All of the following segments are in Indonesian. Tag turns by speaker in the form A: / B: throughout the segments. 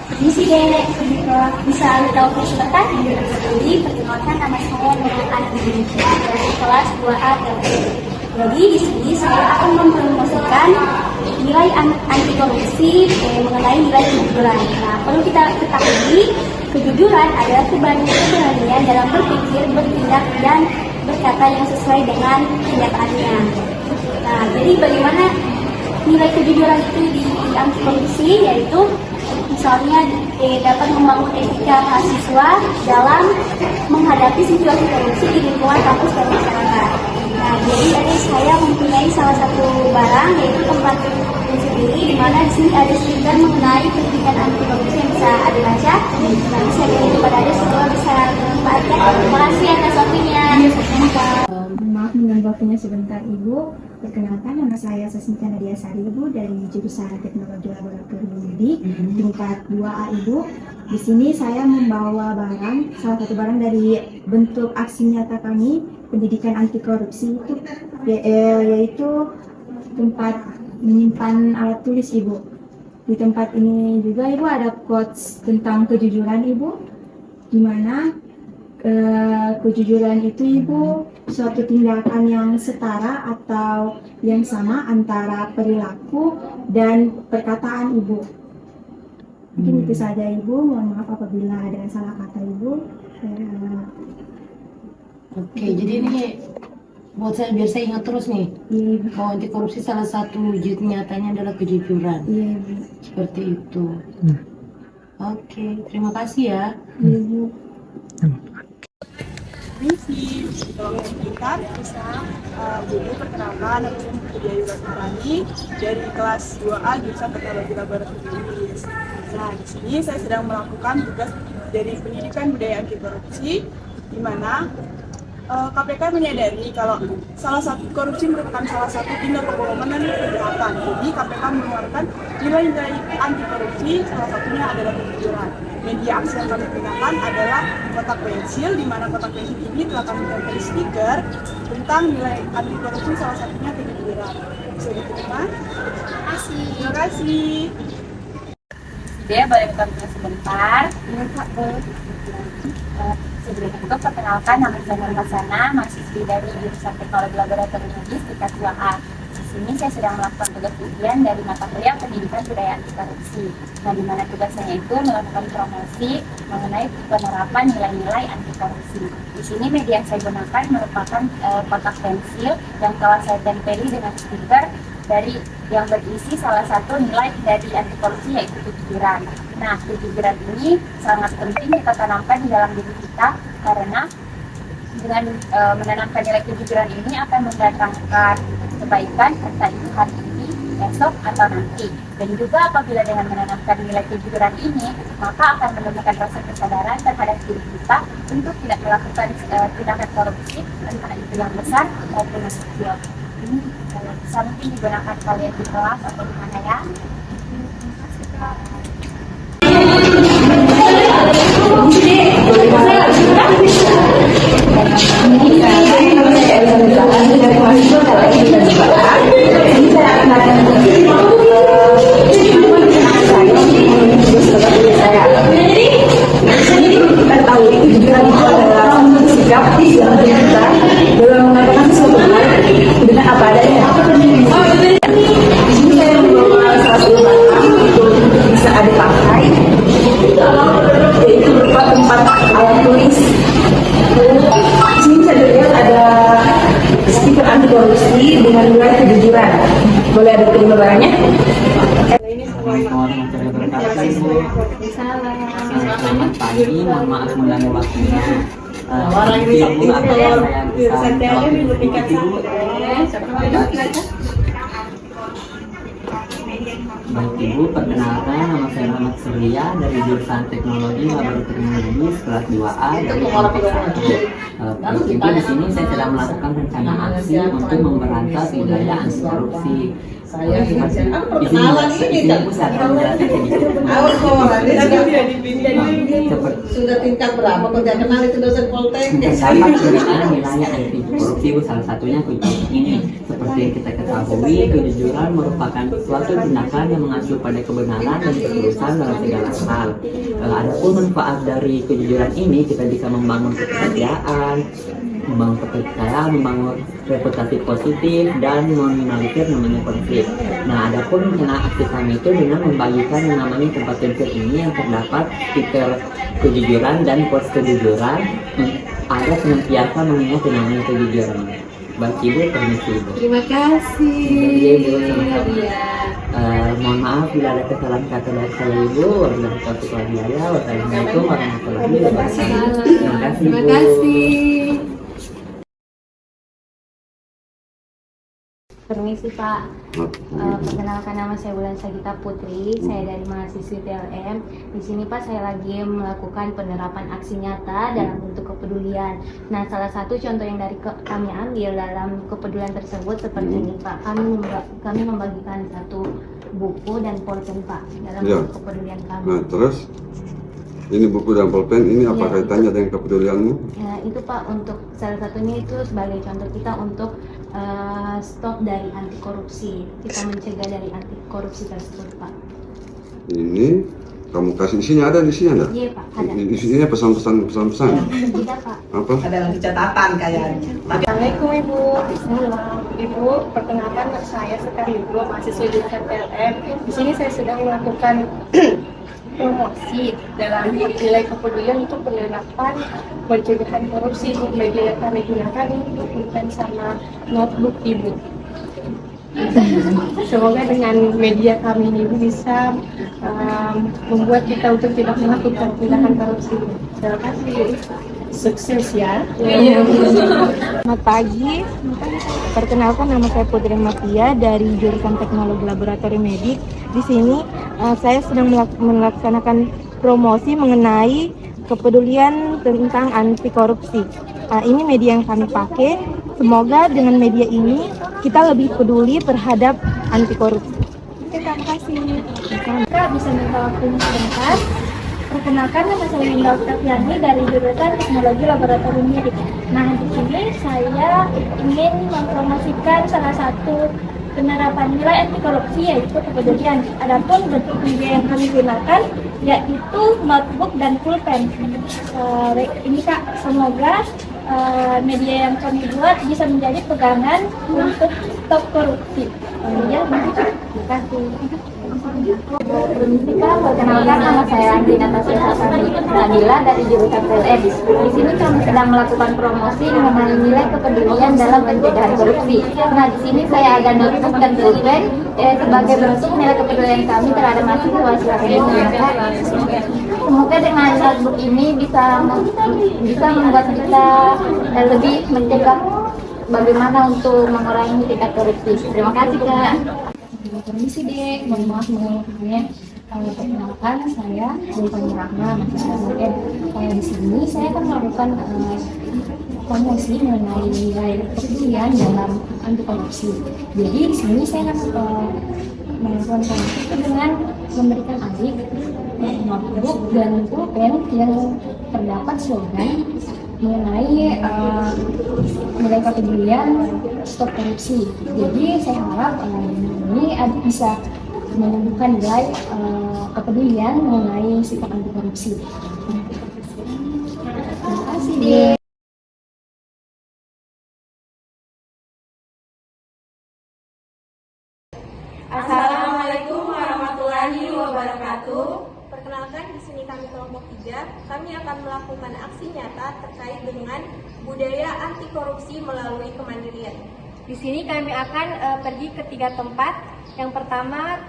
A: Misi Dek, bisa tahu sebentar? Jadi, perkenalkan nama saya dengan Adi dari kelas 2A TLP. Jadi, di sini saya akan mempromosikan nilai anti korupsi mengenai nilai kejujuran. Nah, perlu kita ketahui, kejujuran adalah keberanian dalam berpikir, bertindak, dan berkata yang sesuai dengan kenyataannya. Nah, jadi bagaimana nilai kejujuran itu di anti korupsi, yaitu misalnya dapat membangun etika mahasiswa dalam menghadapi situasi korupsi di lingkungan kampus dan masyarakat. Nah, jadi tadi saya mempunyai salah satu barang, yaitu tempat sendiri, di mana di sini ada stiker mengenai pendidikan anti korupsi yang bisa Ade baca. Nanti saya beri kepada Ade supaya bisa memanfaatkan. Terima kasih atas waktunya.
B: Maaf mengganggu waktunya sebentar Ibu. Perkenalkan, nama saya Sasmita Nadia Sari Ibu dari jurusan Teknologi Laboratorium Medik tingkat 2A Ibu. Di sini saya membawa barang, salah satu barang dari bentuk aksi nyata kami pendidikan anti korupsi itu yaitu tempat menyimpan alat tulis Ibu. Di tempat ini juga Ibu ada quotes tentang kejujuran Ibu, di mana kejujuran itu Ibu suatu tindakan yang setara atau yang sama antara perilaku dan perkataan Ibu. Mungkin itu saja Ibu, mohon maaf apabila ada salah kata Ibu.
C: Oke, jadi ini buat saya biar saya ingat terus nih.
B: Iya, Ibu.
C: Bahwa anti korupsi salah satu wujud nyatanya adalah kejujuran.
B: Iya, Ibu.
C: Seperti itu. Oke, terima kasih ya.
B: Iya, Ibu.
D: Misi kalau sebentar bisa dulu perkenalkan aku Budia Yurani dari kelas 2A jurusan Teknologi Laboratorium Medik. Nah, di sini saya sedang melakukan tugas dari pendidikan budaya anti korupsi, di mana KPK menyadari kalau salah satu korupsi merupakan salah satu tindak kebohongan dan kejahatan. Jadi KPK mengeluarkan nilai-nilai anti korupsi, salah satunya adalah kejujuran. Media aksi yang kami gunakan adalah kotak pensil, di mana kotak pensil ini telah kami tempel stiker tentang nilai anti korupsi, salah satunya kejujuran. Bisa diterima? Terima kasih.
E: Dia boleh bertemu sebentar. Sebelum itu perkenalkan, nama saya Nur Hasana, mahasiswi dari jurusan Teknologi Laboratorium Medik tingkat 2A. Di sini saya sedang melakukan tugas ujian dari mata kuliah Pendidikan Budaya Anti Korupsi. Nah, di mana tugasnya itu melakukan promosi mengenai penerapan nilai-nilai anti korupsi. Di sini media yang saya gunakan merupakan kotak pensil yang telah saya tempeli dengan stiker dari yang berisi salah satu nilai dari anti korupsi, yaitu kejujuran. Nah, kejujuran ini sangat penting kita tanamkan di dalam diri kita, karena dengan menanamkan nilai kejujuran ini akan mendatangkan kebaikan entah itu hari ini, esok, atau nanti. Dan juga apabila dengan menanamkan nilai kejujuran ini, maka akan menemukan rasa kesadaran terhadap diri kita untuk tidak melakukan tindakan korupsi, entah itu yang besar maupun yang kecil. Ini bisa mungkin digunakan kalian di kelas atau di mana ya.
B: Dengan nilai kejujuran. Boleh ada terima barangnya?
F: Selamat pagi, mohon maaf mengganggu waktunya. Baik Ibu, perkenalkan nama saya Muhammad Surya dari jurusan Teknologi Laboratorium Medik kelas 2A dari kelompok 1. Baik Ibu, di sini saya sedang melakukan rencana aksi untuk memberantas budaya anti korupsi.
G: saya
F: Di sini
G: perkenalan ini
F: Bu saya akan menjelaskan kayak gitu.
G: awal sekolah ini
F: Seperti
G: sudah tingkat berapa kok tidak kenal itu dosen Poltek
F: terdapat pembinaan wilayah anti korupsi Bu, salah satunya kunci ini. Seperti yang kita ketahui, kejujuran merupakan suatu tindakan yang mengacu pada kebenaran dan ketulusan dalam segala hal. Adapun manfaat dari kejujuran ini, kita bisa membangun kepercayaan, membangun reputasi positif, dan meminimalisir namanya konflik. Nah, adapun rencana aksi kami itu dengan membagikan yang namanya tempat tempel ini yang terdapat stiker kejujuran dan quotes kejujuran agar senantiasa mengingat yang namanya kejujuran. Baik Ibu, permisi Ibu.
C: Terima kasih.
F: Iya Ibu, sama-sama.
C: Iya.
F: Mohon maaf bila ada kesalahan kata dari saya Ibu. Wabillahi taufiq wal hidayah. Wassalamualaikum warahmatullahi wabarakatuh. Terima kasih
C: Terima
F: Ibu.
C: kasih.
E: Permisi Pak, perkenalkan nama saya Bulan Sagita Putri, saya dari mahasiswi TLM. Di sini Pak saya lagi melakukan penerapan aksi nyata dalam bentuk kepedulian. Nah, salah satu contoh yang kami ambil dalam kepedulian tersebut seperti ini Pak. Kami membagikan satu buku dan pulpen Pak dalam bentuk kepedulian kami.
H: Nah, terus ini buku dan pulpen ini apa kaitannya dengan kepedulianmu?
E: Ya, itu Pak, untuk salah satunya itu sebagai contoh kita untuk stop dari anti korupsi. Kita mencegah dari anti korupsi tersebut Pak.
H: Ini kamu kasih isinya ada di sini ada?
E: Iya Pak, ada.
H: Isinya pesan-pesan.
E: Tidak Pak.
H: Apa?
G: ada yang catatan kayaknya.
D: Assalamualaikum Ibu. Ibu, perkenalkan saya Sekar Ibu, mahasiswa jurusan PLM. Di sini saya sedang melakukan promosi dalam nilai kepedulian untuk penerapan pencegahan korupsi. Untuk media yang kami gunakan untuk pulpen sama notebook Ibu. Semoga dengan media kami ini bisa membuat kita untuk tidak melakukan tindakan korupsi. Terima kasih. Sukses ya.
I: Selamat pagi, perkenalkan nama saya Putri Matia dari jurusan Teknologi Laboratorium Medik. Di sini saya sedang melaksanakan promosi mengenai kepedulian tentang anti korupsi. Ini media yang kami pakai. Semoga dengan media ini kita lebih peduli terhadap anti korupsi. Oke, terima kasih.
A: Kak, bisa minta waktunya sebentar? Perkenalkan, nama saya Linda Oktaviani dari jurusan Teknologi Laboratorium Medik. Nah, di sini saya ingin mempromosikan salah satu penerapan nilai anti korupsi yaitu kepedulian. Adapun bentuk media yang kami gunakan yaitu notebook dan pulpen. Ini Kak, semoga media yang kami buat bisa menjadi pegangan untuk stop korupsi. Ya, terima kasih.
E: Perkenalkan, nama saya Andi Natasha Nabila dari jurusan PLM. Di sini kami sedang melakukan promosi mengenai nilai kepedulian dalam pencegahan korupsi. Nah, di sini saya ada notebook dan pulpen sebagai bentuk nilai kepedulian kami terhadap mahasiswa. Semoga dengan notebook ini bisa membuat kita lebih mencegah bagaimana untuk mengurangi tingkat korupsi. Terima kasih Kak. Permisi Dek, mohon maaf mengulanginya. Perkenalkan, saya Zulfani Rahma, mahasiswa UM. Di sini saya akan melakukan promosi mengenai nilai kepedulian dalam anti korupsi. Jadi di sini saya akan melakukan promosi dengan memberikan adik notebook dan pulpen yang terdapat slogan mengenai nilai kepedulian stop korupsi. Jadi saya harap ini adik bisa menumbuhkan nilai kepedulian mengenai sikap anti korupsi. Terima kasih Dek.
J: Assalamualaikum warahmatullahi wabarakatuh. Perkenalkan, di sini kami kelompok 3. Kami akan melakukan aksi nyata terkait dengan budaya anti korupsi melalui kemandirian.
A: Di sini kami akan pergi ke 3 tempat. Yang pertama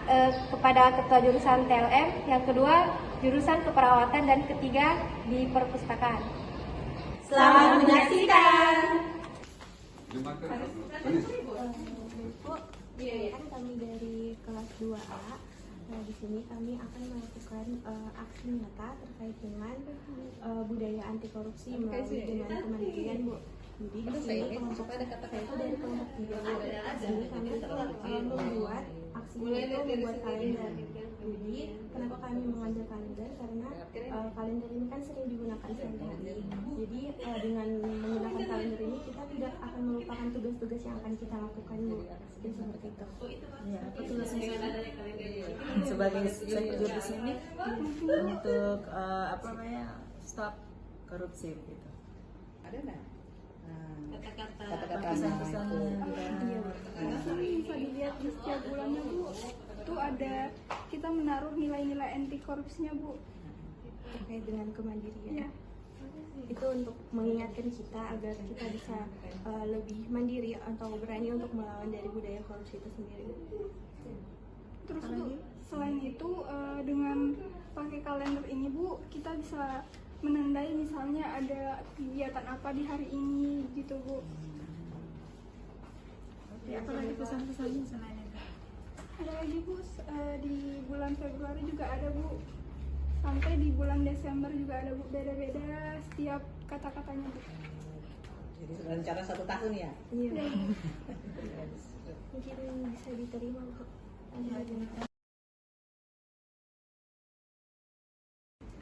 A: kepada ketua jurusan TLM, yang kedua jurusan keperawatan, dan ketiga di perpustakaan.
J: Selamat menyaksikan.
A: Kan kami dari kelas 2A. Nah, di sini kami akan melakukan aksi nyata terkait dengan budaya anti korupsi melalui dengan kemandirian, Bu.
B: Jadi di sini kelompok saya itu dari kelompok 3. Di sini kami itu membuat aksinya itu membuat kalender. Jadi kenapa kami mengambil kalender? Karena kalender ini kan sering digunakan sehari-hari. Jadi dengan menggunakan kalender ini kita tidak akan melupakan tugas-tugas yang akan kita lakukan, Bu. Seperti itu.
C: Ya, apa tugasnya sebagai sekjen di sini untuk apa namanya stop korupsi gitu.
G: Ada nggak?
C: Kata-kata pesan-pesannya.
J: Bisa dilihat di setiap bulannya, Bu. Itu ada kita menaruh nilai-nilai anti korupsinya, Bu.
B: Terkait dengan kemandirian.
J: Ya.
B: Itu untuk mengingatkan kita agar kita bisa lebih mandiri atau berani untuk melawan dari budaya korupsi itu sendiri.
J: Terus Bu, selain itu dengan pakai kalender ini, Bu, kita bisa menandai misalnya ada kegiatan apa di hari ini gitu, Bu.
C: Ya, apa lagi pesan-pesannya selain itu?
J: Ada lagi, Bu, di bulan Februari juga ada, Bu. Sampai di bulan Desember juga ada, Bu, beda-beda setiap kata-katanya, Bu.
G: Jadi rencana 1 tahun ya?
B: Iya. Mungkin bisa diterima, Bu.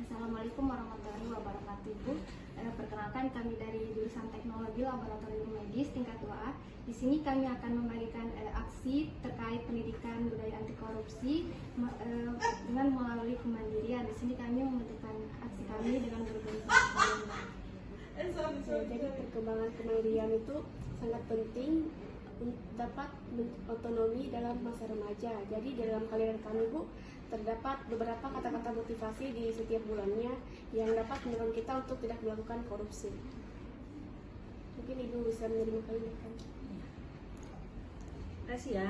B: Assalamualaikum warahmatullahi wabarakatuh, Bu. Perkenalkan, kami dari jurusan Teknologi Laboratorium Medis tingkat 2A. Di sini kami akan membagikan aksi terkait pendidikan budaya anti korupsi dengan melalui kemandirian. Di sini kami membentukkan aksi kami dengan berbagai. Jadi perkembangan kemandirian itu sangat penting dapat otonomi dalam masa remaja. Jadi dalam kalender kami, Bu, terdapat beberapa kata-kata motivasi di setiap bulannya yang dapat mendorong kita untuk tidak melakukan korupsi. Mungkin Ibu bisa menerima kalender kami.
C: Terima kasih ya.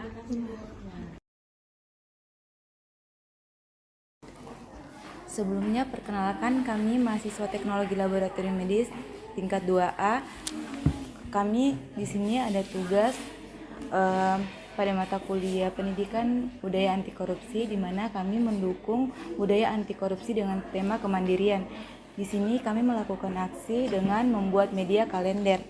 K: Sebelumnya perkenalkan, kami mahasiswa Teknologi Laboratorium Medis tingkat 2A. Kami di sini ada tugas pada mata kuliah Pendidikan Budaya Anti Korupsi, di mana kami mendukung budaya anti korupsi dengan tema kemandirian. Di sini kami melakukan aksi dengan membuat media kalender.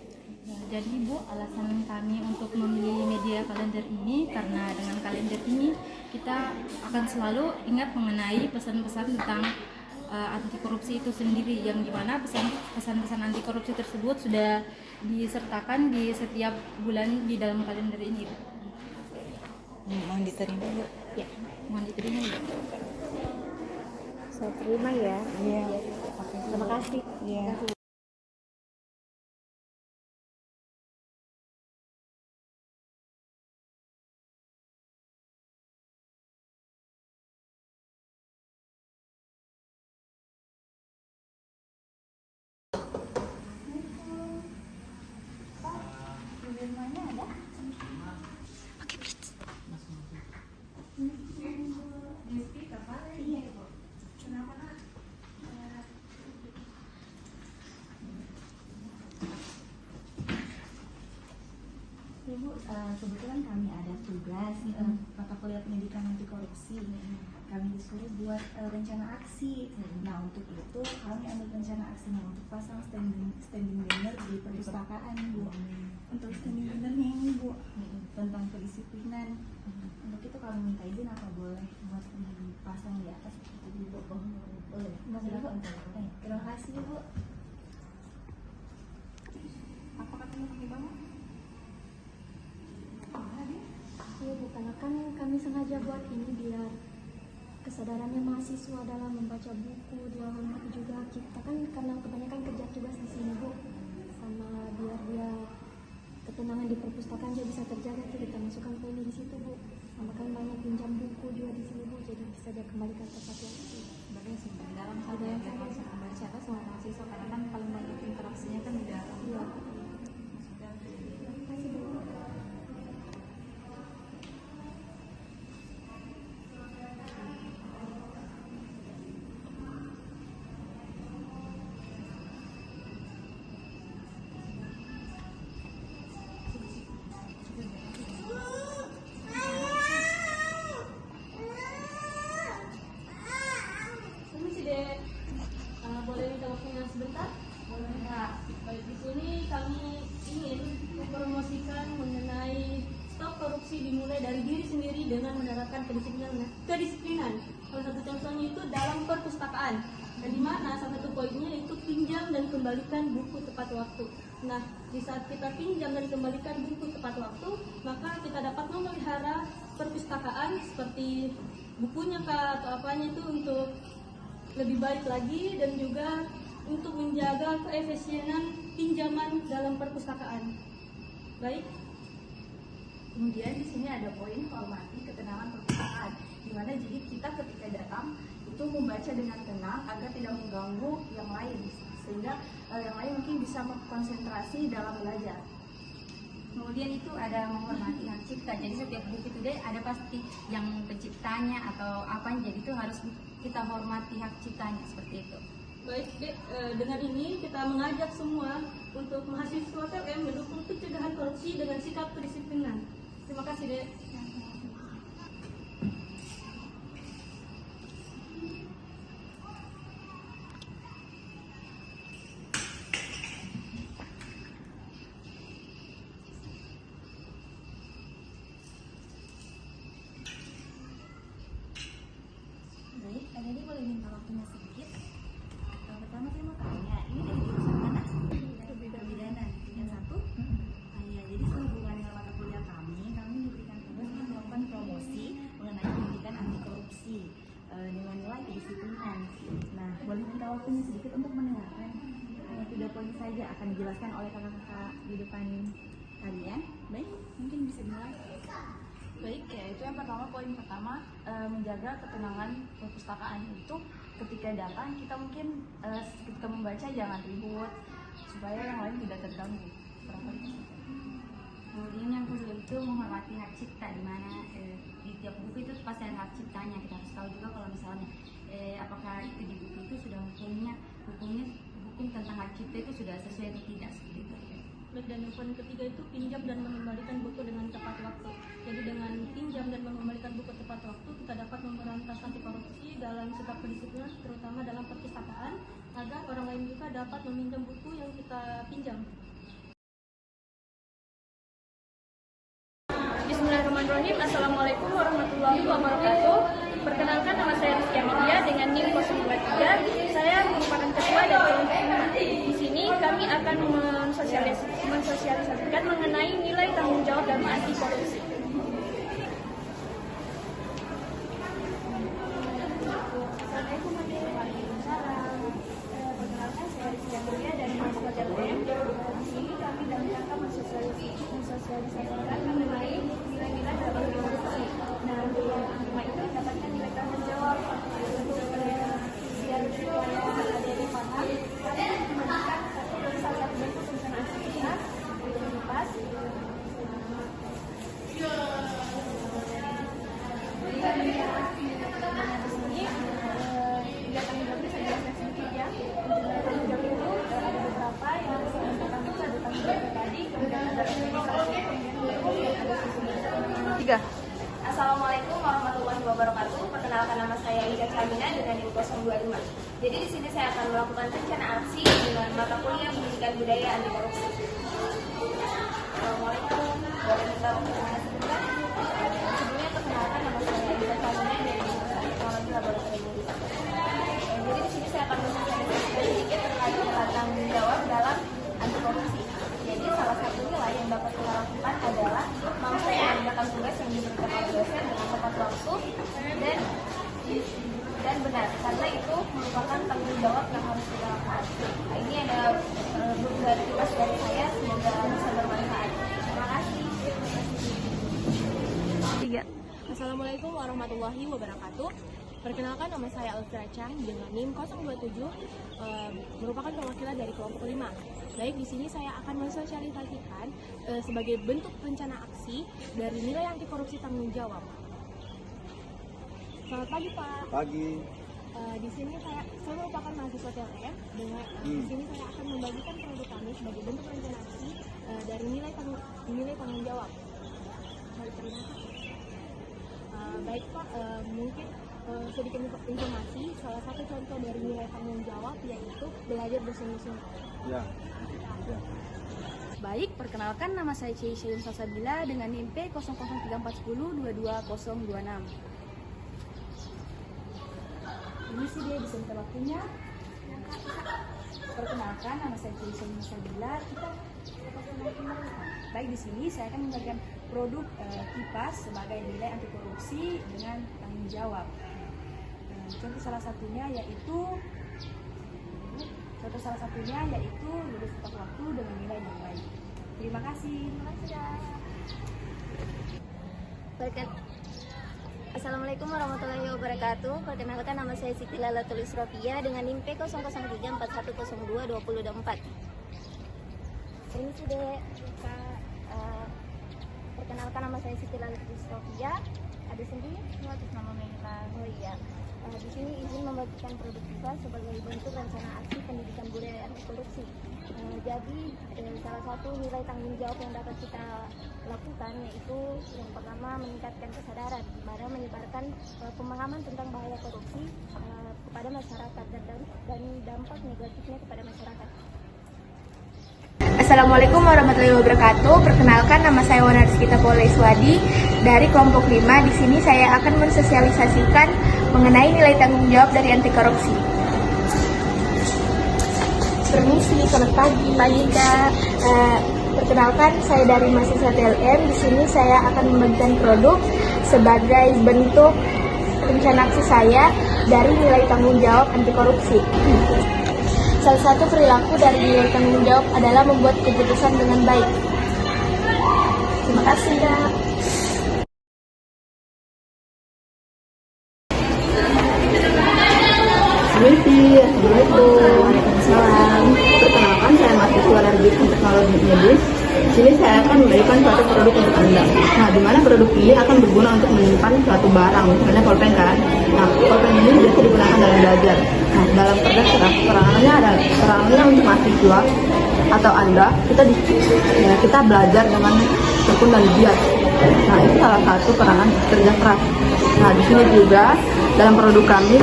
L: Jadi, Bu, alasan kami untuk memilih media kalender ini karena dengan kalender ini kita akan selalu ingat mengenai pesan-pesan tentang anti korupsi itu sendiri, yang dimana pesan-pesan anti korupsi tersebut sudah disertakan di setiap bulan di dalam kalender ini.
K: Mohon diterima, Bu.
L: Ya, mohon diterima, Bu.
B: Saya terima ya.
K: Iya.
B: Terima kasih.
K: Iya.
B: Bu, kebetulan kami ada tugas mata kuliah pendidikan anti korupsi. Kami disuruh buat rencana aksi. Nah, untuk itu kami ambil rencana aksinya untuk pasang standing banner di perpustakaan, Bu. Untuk standing bannernya ini, Bu, tentang kedisiplinan. Untuk itu kami minta izin apa boleh buat dipasang di atas seperti itu, Bu. Boleh. Silakan. Terima kasih, Bu. Apa katanya kami banget?
A: Iya, Bu, karena kan kami sengaja buat ini biar kesadarannya mahasiswa dalam membaca buku, dalam juga kita kan karena kebanyakan kerja tugas di sini, Bu, sama biar dia ketenangan di perpustakaan dia bisa terjaga, itu kita masukkan poin di situ, Bu. Sama kan banyak pinjam buku juga di sini, Bu, jadi bisa dia kembalikan tepat waktu.
B: Sebenarnya sumber dalam saja yang saya langsung membaca kan sama mahasiswa, karena kan paling banyak interaksinya kan di dalam.
A: Iya.
E: Boleh minta waktunya sebentar? Boleh, Kak. Baik, di sini kami
J: dimulai dari diri sendiri dengan menerapkan kedisiplinan. Salah satu contohnya itu dalam perpustakaan. Dan di mana salah satu poinnya itu pinjam dan kembalikan buku tepat waktu. Nah, di saat kita pinjam dan kembalikan buku tepat waktu, maka kita dapat memelihara perpustakaan seperti bukunya kah atau apanya itu untuk lebih baik lagi, dan juga untuk menjaga keefisienan pinjaman dalam perpustakaan. Baik.
M: Kemudian di sini ada poin hormati ketenangan perpustakaan, di mana jadi kita ketika datang itu membaca dengan tenang agar tidak mengganggu yang lain, sehingga yang lain mungkin bisa konsentrasi dalam belajar.
E: Kemudian itu ada menghormati hak cipta. Jadi setiap buku itu deh ada pasti yang penciptanya atau apa, jadi itu harus kita hormati hak ciptanya seperti itu.
J: Baik, Dek, dengan ini kita mengajak semua untuk mahasiswa TLM mendukung pencegahan korupsi dengan sikap kedisiplinan. Terima kasih, Dek.
M: Baik, ini boleh minta waktunya sedikit. Pertama saya mau tanya, ini dari jurusan mana? Kebidanan, tingkat 1? Ya, jadi sehubungan dengan mata kuliah kami diberikan tugas untuk melakukan promosi mengenai pendidikan anti korupsi dengan nilai kedisiplinan. Nah, boleh minta waktunya sedikit untuk mendengarkan 3 poin saja akan dijelaskan oleh kakak-kakak di depan kalian. Baik, mungkin bisa dimulai.
I: Baik, ya itu yang pertama, poin pertama, menjaga ketenangan perpustakaan. Itu ketika datang kita mungkin ketika membaca jangan ribut supaya yang lain tidak terganggu.
E: Kemudian yang kedua itu menghormati hak cipta, di mana di tiap buku itu pasti ada hak ciptanya. Kita harus tahu juga kalau misalnya apakah itu di buku itu sudah hukum tentang hak cipta itu sudah sesuai atau tidak, seperti itu.
J: Dan yang poin ketiga itu pinjam dan mengembalikan buku dengan tepat waktu. Jadi dengan pinjam dan mengembalikan buku tepat waktu, kita dapat memberantas anti korupsi dalam sikap kedisiplinan, terutama dalam perpustakaan, agar orang lain juga dapat meminjam buku yang kita pinjam. Bismillahirrahmanirrahim. Assalamualaikum warahmatullahi wabarakatuh. Perkenalkan, nama saya Rizky Amelia dengan NIM 023. Saya merupakan ketua dari kelompok 5. Di sini kami akan mensosialisasikan mengenai nilai tanggung jawab dalam anti korupsi.
B: Assalamualaikum warahmatullahi wabarakatuh. Perkenalkan, saya Rizky Amelia dari mahasiswa TLM. Di sini kami dalam rangka mensosialisasikan mengenai nilai-nilai dalam korupsi. Nah, yang kelima itu mendapatkan nilai tanggung jawab untuk biar supaya adik-adik paham, kami memberikan salah satu bentuk perencanaan kita untuk lepas.
J: Assalamualaikum warahmatullahi wabarakatuh. Perkenalkan, nama saya Ika Camina dengan NIM 025. Jadi di sini saya akan melakukan rencana aksi dengan mata kuliah pendidikan budaya anti korupsi. Assalamualaikum. Boleh minta waktunya sebentar? Sebelumnya perkenalkan, nama saya Ika Camina dari jurusan Teknologi Laboratorium Medis. Jadi di sini saya akan menjelaskan sedikit terkait nilai tanggung jawab dalam anti korupsi. Jadi salah satu nilai yang dapat kita lakukan adalah mampu mengerjakan tugas yang diberikan oleh dosen dengan tepat waktu dan benar, karena itu merupakan tanggung jawab yang harus kita lakukan. Nah, ini ada beberapa tugas dari saya, semoga bisa bermanfaat. Terima kasih.
N: Assalamualaikum warahmatullahi wabarakatuh. Perkenalkan, nama saya Alfira Chang dengan NIM 027, merupakan perwakilan dari kelompok 5. Baik, di sini saya akan mensosialisasikan sebagai bentuk rencana aksi dari nilai anti korupsi tanggung jawab. Selamat pagi, Pak.
O: Pagi.
N: Di sini saya merupakan mahasiswa TLM. Di sini saya akan membagikan produk kami sebagai bentuk rencana aksi dari nilai tanggung jawab. Baik, Pak, mungkin sedikit informasi. Salah satu contoh dari nilai tanggung jawab yaitu belajar bersungguh-sungguh.
O: Ya. Baik, perkenalkan nama saya Syayun Salsabila dengan NIM P003410222026. Ini sih dia bisa minta waktunya. Perkenalkan nama saya Syayun Salsabila. Baik, di sini saya akan membagikan produk kipas sebagai nilai anti korupsi dengan tanggung jawab. Contoh salah satunya yaitu lulus tepat waktu dengan nilai yang baik. Terima kasih.
P: Assalamualaikum warahmatullahi wabarakatuh. Perkenalkan nama saya Siti Lalatul Isrofia dengan NIM P003410222024. Ini sudah perkenalkan nama saya Siti Lalatul Isrofia. Ada sendiri atas nama Meila. Oh iya. Di sini izin membagikan produk kita sebagai bentuk rencana aksi pendidikan budaya anti korupsi. Jadi salah satu nilai tanggung jawab yang dapat kita lakukan yaitu yang pertama meningkatkan kesadaran, dimana menyebarkan pemahaman tentang bahaya korupsi kepada masyarakat dan dampak negatifnya kepada masyarakat.
J: Assalamualaikum warahmatullahi wabarakatuh. Perkenalkan nama saya Wana Rizkita Poleswadi dari kelompok 5. Di sini saya akan mensosialisasikan mengenai nilai tanggung jawab dari anti korupsi.
B: Permisi, selamat pagi. Pagi Kak. Perkenalkan saya dari mahasiswa TLM. Di sini saya akan membagikan produk sebagai bentuk rencana aksi saya dari nilai tanggung jawab anti korupsi. Salah satu perilaku dari nilai tanggung jawab adalah membuat keputusan dengan baik. Terima kasih Kak.
Q: Waalaikumsalam. Perkenalkan saya mahasiswa dari Jurusan Teknologi Medis. Di sini saya akan memberikan suatu produk untuk Anda. Nah, di mana produk ini akan berguna untuk menyimpan suatu barang, misalnya pulpen kan. Nah, pulpen ini biasa digunakan dalam belajar. Nah, dalam kerja keras perangannya untuk mahasiswa atau Anda, kita belajar dengan tekun dan giat. Nah, itu salah satu perangan kerja keras. Nah, di sini juga dalam produk kami,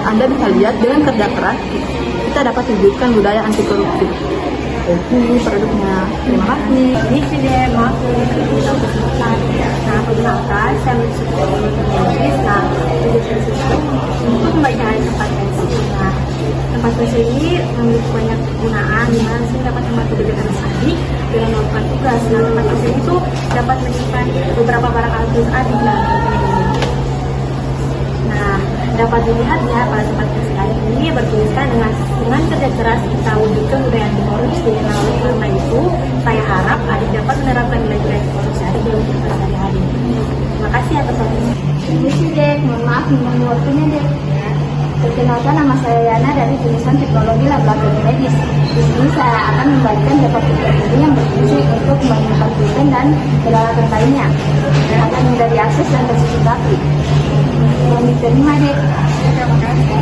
Q: Anda bisa lihat dengan kerja keras kita dapat wujudkan budaya anti korupsi. Ini produknya. Terima kasih.
R: Ini sudah mau perkenalkan saya mensupport medis. Nah, untuk pembacaan tempat pensi. Nah, tempat pensi ini memiliki banyak kegunaan, di mana sih dapat membantu kegiatan tadi dengan melakukan tugas. Nah, tempat pensi itu dapat menyimpan beberapa barang alat Quran di dalam dapat dilihat ya pada tempat pensi ini bertuliskan dengan kerja keras kita wujudkan budaya anti korupsi. Nah, oleh karena itu saya harap adik dapat menerapkan nilai-nilai anti korupsi adik dalam kehidupan sehari-hari. Terima kasih atas waktunya.
B: Ini sih Dek, mohon maaf mengganggu waktunya Dek. Perkenalkan nama saya Yana dari jurusan Teknologi Laboratorium Medis. Di sini saya akan membagikan beberapa produk yang berfungsi untuk mengembangkan pulpen dan peralatan lainnya dan akan mudah diakses dan tersertifikasi. Mohon diterima Dek. Terima kasih.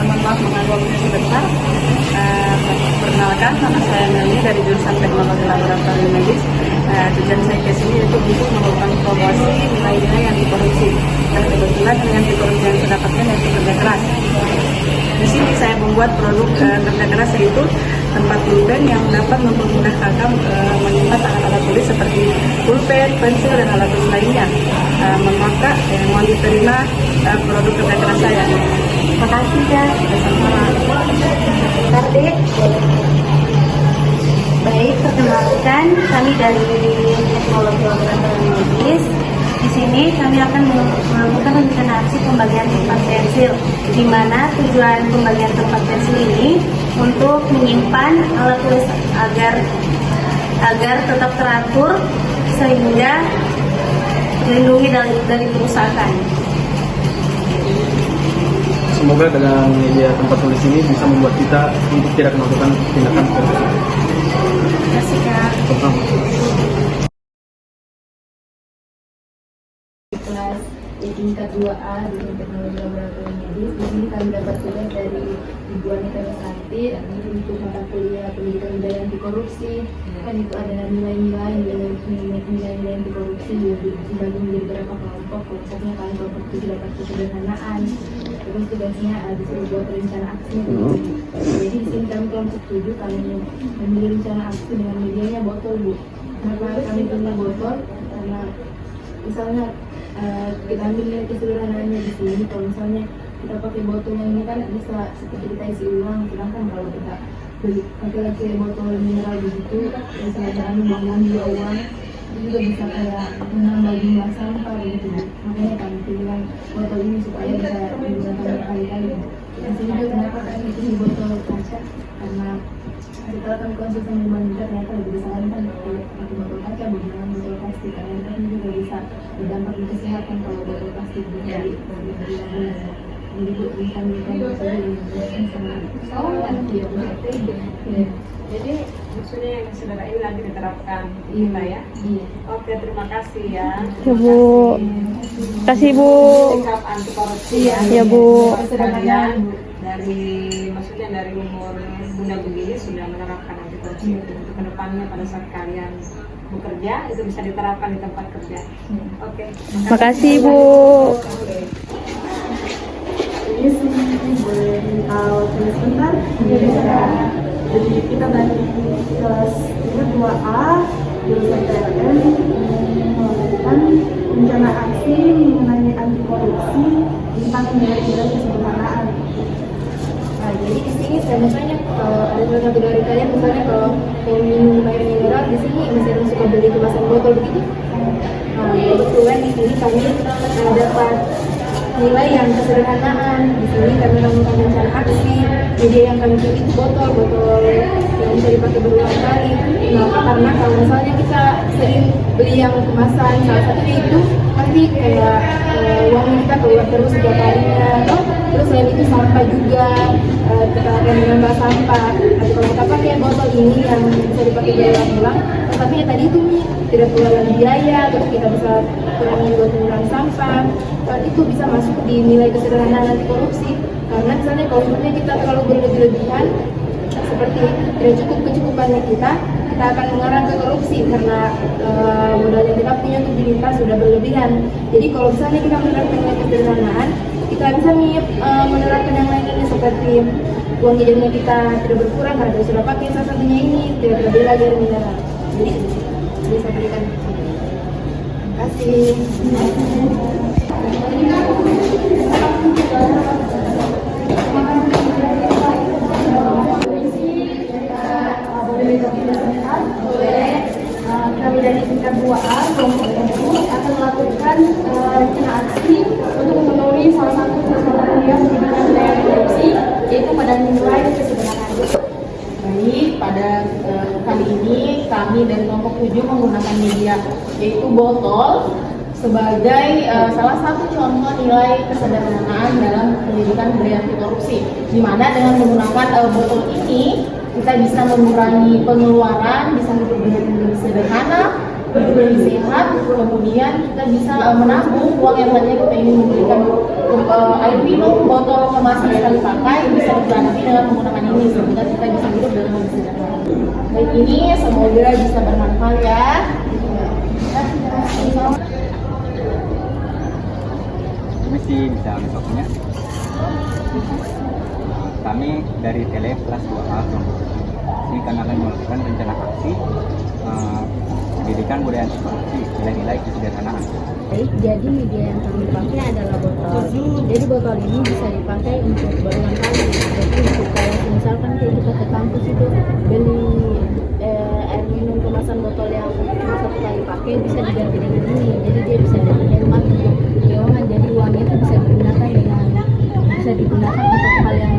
Q: Mohon maaf mengganggu waktu sebentar. Perkenalkan nama saya Melly dari jurusan Teknologi Laboratorium Medis. Tujuan saya ke sini itu untuk melakukan promosi nilai-nilai anti korupsi. Dan kebetulan nilai anti korupsi yang saya dapatkan yaitu kerja keras. Di sini saya membuat produk kerja keras yaitu tempat pulpen yang dapat mempermudah kakak menyimpan alat-alat tulis seperti pulpen, pensil, dan alat tulis lainnya. Maka mohon diterima produk kerja keras saya.
B: Terima kasih Kak.
Q: Kardik.
R: Baik, perkenalkan kami dari Teknologi Laboratorium Medis. Di sini kami akan melakukan rencana aksi pembagian tempat pensil, di mana tujuan pembagian tempat pensil ini untuk menyimpan alat tulis agar tetap teratur sehingga melindungi dari kerusakan.
S: Semoga dengan media tempat tulis ini bisa membuat kita untuk tidak melakukan tindakan korupsi.
R: Terima kasih Kak.
T: Kelas tingkat 2A di Teknologi Laboratorium Medis. Di sini kami dapat tugas dari Ibu Anita Mesanti untuk mata kuliah pendidikan budaya anti korupsi. Kan itu ada nilai-nilai anti korupsi dibagi menjadi beberapa kelompok. Konsepnya kalian kelompok 7 dapat kesederhanaan, Terus tugasnya disuruh buat rencana aksi. Jadi di sini kami kelompok 7 kami memilih rencana aksi dengan medianya botol, Bu. Kenapa kami pilih botol? Karena misalnya kita ambil kesederhanaannya di sini. Kalau misalnya kita pakai botolnya ini kan bisa seperti kita isi ulang, sedangkan kalau kita beli pakai botol mineral begitu, misalnya kami buang juga uang, itu juga bisa kayak menambah jumlah sampah begitu. Makanya kami pilih botol ini supaya bisa digunakan berkali-kali. Dan sini juga kenapa kami pilih botol kaca, karena setelah kami konsisten membandingkan ternyata lebih disarankan pakai botol kaca menggunakan botol plastik, karena ini juga bisa berdampak di kesehatan kalau botol plastik dari jadi Bu, bisa menggunakan
G: Jadi maksudnya yang saudara ini lagi diterapkan di kita ya. Oke, terima kasih ya.
I: Ya Bu. Kasih Bu.
G: Sikap anti korupsi
I: Ya Bu.
G: Kalian dari maksudnya dari umur muda begini sudah menerapkan anti korupsi untuk kedepannya pada saat kalian bekerja itu bisa diterapkan di tempat kerja. Oke.
I: Makasih Bu.
B: Ini tahu sebentar. Jadi kita dari kelas 2A jurusan PLN melakukan rencana aksi mengenai anti korupsi tentang nilai-nilai kesederhanaan.
T: Nah, jadi di sini saya misalnya ada salah satu dari kalian misalnya kalau mau minum air mineral di sini misalnya suka beli kemasan botol begitu. Nah, kebetulan di sini kami dapat nilai yang kesederhanaan. Di sini kami melakukan rencana aksi. Media yang kami pilih itu botol yang bisa dipakai berulang kali. Kenapa? Karena kalau misalnya kita sering beli yang kemasan, salah satunya itu pasti kayak uangnya kita keluar terus setiap harinya. Terus selain itu sampah juga, kita akan menambah sampah. Tapi kalau kita pakai botol ini yang bisa dipakai berulang-ulang, tapi ya tadi itu tidak keluar biaya, terus kita bisa kurangi buat mengurangi sampah. Itu bisa masuk di nilai kesederhanaan anti korupsi. Karena misalnya kalau misalnya kita terlalu berlebihan, seperti tidak cukup kecukupannya kita akan mengarah ke korupsi karena modal yang kita punya untuk diminta sudah berlebihan. Jadi kalau misalnya kita menerapkan nilai kesederhanaan, kita bisa menerapkan yang lainnya seperti uang jajannya kita tidak berkurang karena kita sudah pakai salah satunya ini, tidak terlebih lagi air mineral. Jadi bisa berikan. Terima kasih.
B: Kami dari tingkat 2A kelompok 7 akan melakukan rencana aksi untuk memenuhi salah satu kriteria pendidikan budaya korupsi, yaitu pada nilai kesederhanaan.
Q: Baik, pada kali ini kami dari kelompok 7 menggunakan media yaitu botol sebagai salah satu contoh nilai kesederhanaan dalam pendidikan budaya anti korupsi. Di mana dengan menggunakan botol ini kita bisa mengurangi pengeluaran, bisa hidup dengan lebih sederhana, hidup lebih sehat, kemudian kita bisa menabung uang yang tadinya kita ingin memberikan air minum, botol kemasan sekali pakai, bisa diganti dengan menggunakan ini sehingga kita bisa hidup dengan lebih sederhana. Baik, ini semoga bisa bermanfaat ya.
U: Mesti bisa besoknya. Kami dari Tele kelas 2A kelompok 7 ini karena akan melakukan rencana aksi pendidikan budaya anti korupsi nilai-nilai kesederhanaan.
T: Baik, jadi media yang kami pakai adalah botol. Jadi botol ini bisa dipakai untuk berulang kali. Jadi untuk kayak misalkan kayak kita ke kampus itu beli air minum kemasan botol yang cuma satu kali pakai bisa diganti dengan ini. Jadi dia bisa hemat untuk keuangan. Jadi uangnya itu bisa digunakan untuk hal yang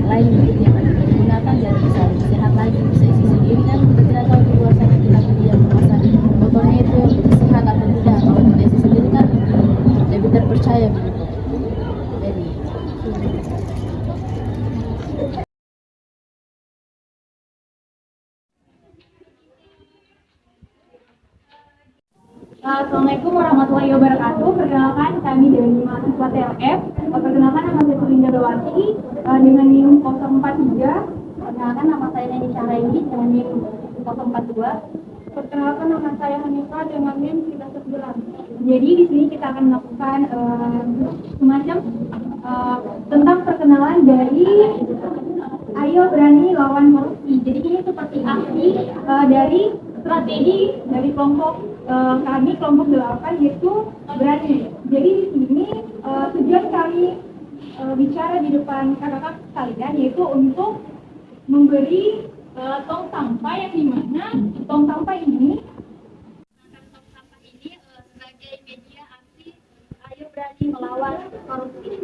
T: lain begitu yang akan digunakan, jadi bisa lebih sehat lagi, bisa isi sendiri kan kita tidak tahu di luar sana kita beli yang kemasan botolnya itu sehat atau tidak. Kalau kita isi sendiri kan lebih terpercaya begitu. Jadi
A: Assalamualaikum warahmatullahi wabarakatuh. Perkenalkan kami dari mahasiswa TLF. Perkenalkan nama saya Tulinda Dawati dengan NIM 043. Perkenalkan nama saya Neni Syahraini dengan NIM 042. Perkenalkan nama saya Hanifah dengan NIM 319. Jadi di sini kita akan melakukan semacam
B: tentang perkenalan dari Ayo Berani Lawan Korupsi. Jadi ini seperti aksi dari strategi dari kelompok kami, kelompok 8, yaitu Berani. Jadi di sini tujuan kami bicara di depan kakak-kakak sekalian yaitu untuk memberi tong sampah yang dimana tong sampah ini sebagai media aksi Ayo Berani Melawan Korupsi.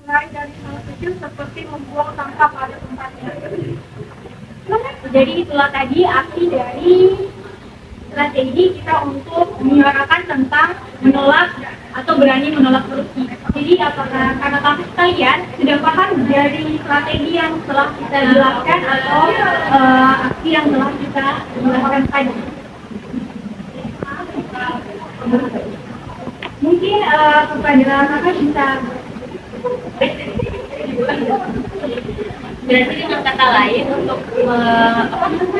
B: Mulai dari hal kecil seperti membuang sampah pada tempatnya. Jadi itulah tadi aksi dari strategi kita untuk menyuarakan tentang menolak atau berani menolak korupsi. Jadi apakah kakak-kakak sekalian sudah paham dari strategi yang telah kita jelaskan atau aksi yang telah kita jelaskan tadi? Mungkin kepada kakak bisa.
E: Berarti dengan kata lain untuk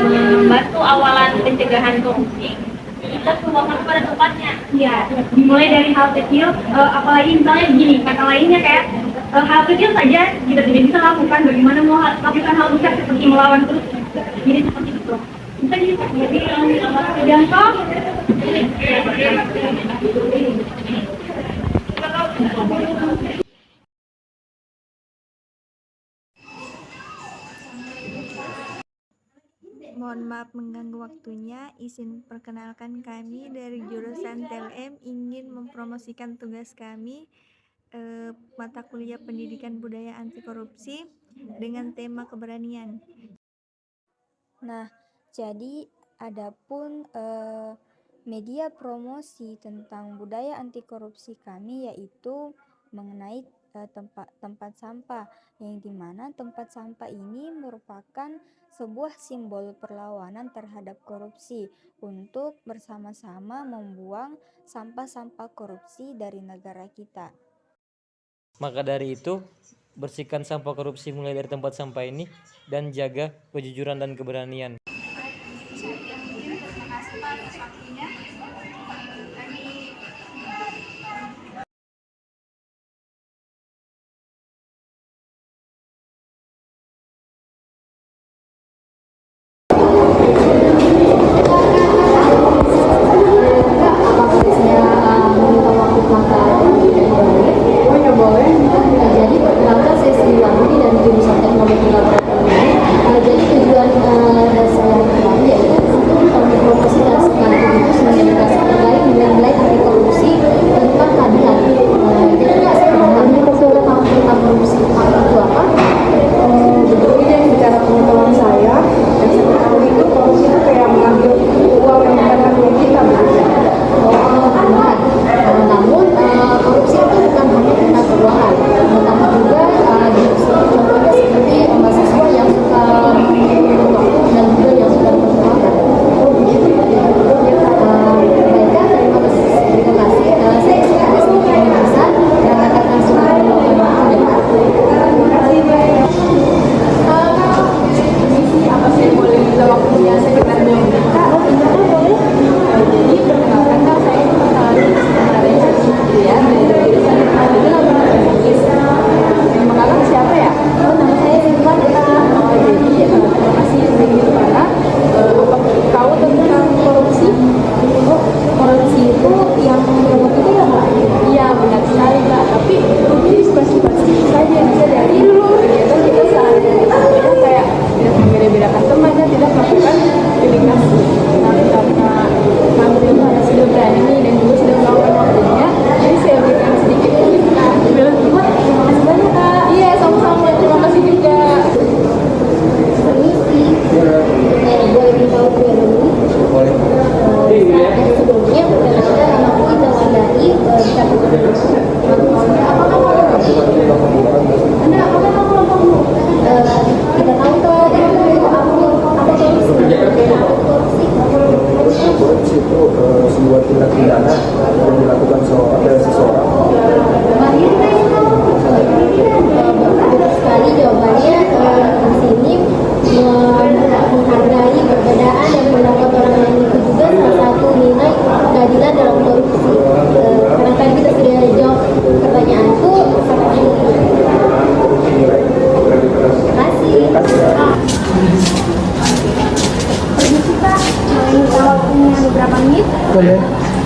E: membantu awalan pencegahan korupsi kita tuangkan pada tempatnya.
B: Ya, dimulai dari hal kecil, apalagi misalnya begini, kata lainnya kayak hal kecil saja kita tidak bisa lakukan, bagaimana mau lakukan hal besar seperti melawan korupsi. Jadi seperti itu. Bisa jadi contoh.
F: Mohon maaf mengganggu waktunya, izin perkenalkan kami dari jurusan TLM ingin mempromosikan tugas kami mata kuliah Pendidikan Budaya Anti Korupsi dengan tema keberanian.
V: Nah, jadi adapun media promosi tentang budaya anti korupsi kami yaitu mengenai tempat sampah, yang dimana tempat sampah ini merupakan sebuah simbol perlawanan terhadap korupsi untuk bersama-sama membuang sampah-sampah korupsi dari negara kita.
W: Maka dari itu, bersihkan sampah korupsi mulai dari tempat sampah ini dan jaga kejujuran dan keberanian.
B: Terima kasih Pak atas waktunya.
X: Jadi perkenalkan saya Sri Wahudi dari jurusan Teknologi Laboratorium. Jadi tujuan saya kemarin yaitu untuk mempromosikan sekaligus mengedukasi terkait nilai-nilai anti korupsi tentang keadilan. Jadi sebenarnya tentang korupsi itu apa?
Y: Begini deh bicara pengetahuan saya, yang saya tahu itu korupsi itu kayak mengambil uang yang bukan hak kita begitu.
X: Benar. Namun korupsi itu bukan hanya tentang keuangan, tetapi juga contohnya seperti mahasiswa yang suka dan juga yang suka berkeuangan. Baiklah, terima kasih. Saya ada sedikit pembahasan dan akan langsung melakukan
Y: Terima kasih banyak. Permisi, apa saya boleh minta waktunya sekitar 2 menit? Boleh. Jadi perkenalkan saya ya dari jurusan Teknologi Laboratorium. Nama kakak siapa ya?
X: Nama saya Ridwan.
Y: Jadi terima kasih Ridwana. Tahu tentang korupsi?
X: Korupsi itu yang berbuat itu ya Mbak?
Y: Iya benar sekali Mbak. Tapi ini spesifik saja bisa dari kegiatan kita sehari-hari. Kita kayak tidak membeda-bedakan teman dan tidak melakukan delegasi. Nah karena kami sudah berani dan juga sudah melakukan waktunya, jadi saya berikan sedikit terima kasih banyak Kak. Iya sama-sama, terima kasih juga.
X: Permisi, boleh dibawa ke dulu?
Y: Boleh.
X: Sebelumnya perkenalkan namaku Ida Wandari. Kita tahu toh itu apa korupsi?
Z: Korupsi itu sebuah tindak pidana yang dilakukan seseorang.
X: Betul sekali jawabannya. Di sini menghargai perbedaan dan pendapat orang lain itu juga salah satu nilai keadilan dalam korupsi. Karena tadi kita sudah jawab pertanyaanku,
B: menit?
S: Boleh.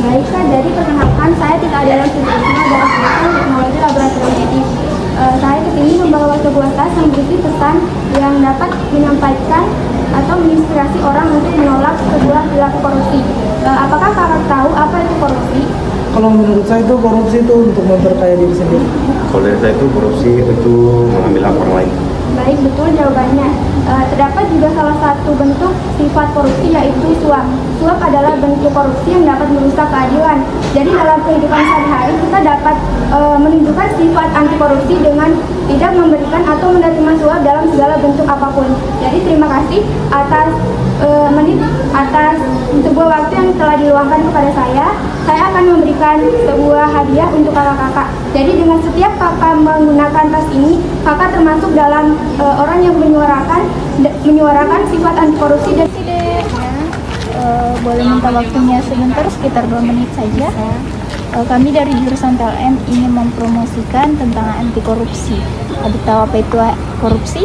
B: Baik Kak, jadi perkenalkan saya Tika Adela Sutisna dari jurusan Teknologi Laboratorium Medis. Saya kesini membawa sebuah tas yang berisi pesan yang dapat menyampaikan atau menginspirasi orang untuk menolak sebuah perilaku korupsi. Apakah kakak tahu apa itu korupsi?
S: Kalau menurut saya itu korupsi itu untuk memperkaya diri sendiri.
C: Kalau dari saya itu korupsi itu mengambil hak orang lain.
B: Baik, betul jawabannya. Terdapat juga salah satu bentuk sifat korupsi yaitu suap. Suap adalah bentuk korupsi yang dapat merusak keadilan. Jadi dalam kehidupan sehari-hari kita dapat menunjukkan sifat anti korupsi dengan tidak memberikan atau menerima suap dalam segala bentuk apapun. Jadi terima kasih atas atas sebuah waktu yang telah diluangkan kepada saya. Saya akan memberikan sebuah hadiah untuk kakak-kakak. Jadi dengan setiap kakak menggunakan tas ini, kakak termasuk dalam orang yang menyuarakan sifat anti korupsi dan
P: boleh minta waktunya sebentar, sekitar 2 menit saja. Kami dari jurusan TLM ingin mempromosikan tentang anti korupsi. Adik tahu apa itu korupsi?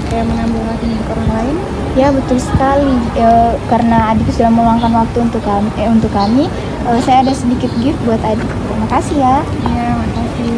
P: Kayak mengambil hak milik orang lain. Ya betul sekali. Karena adik sudah meluangkan waktu untuk kami, saya ada sedikit gift buat adik. Terima kasih ya. Ya, makasih.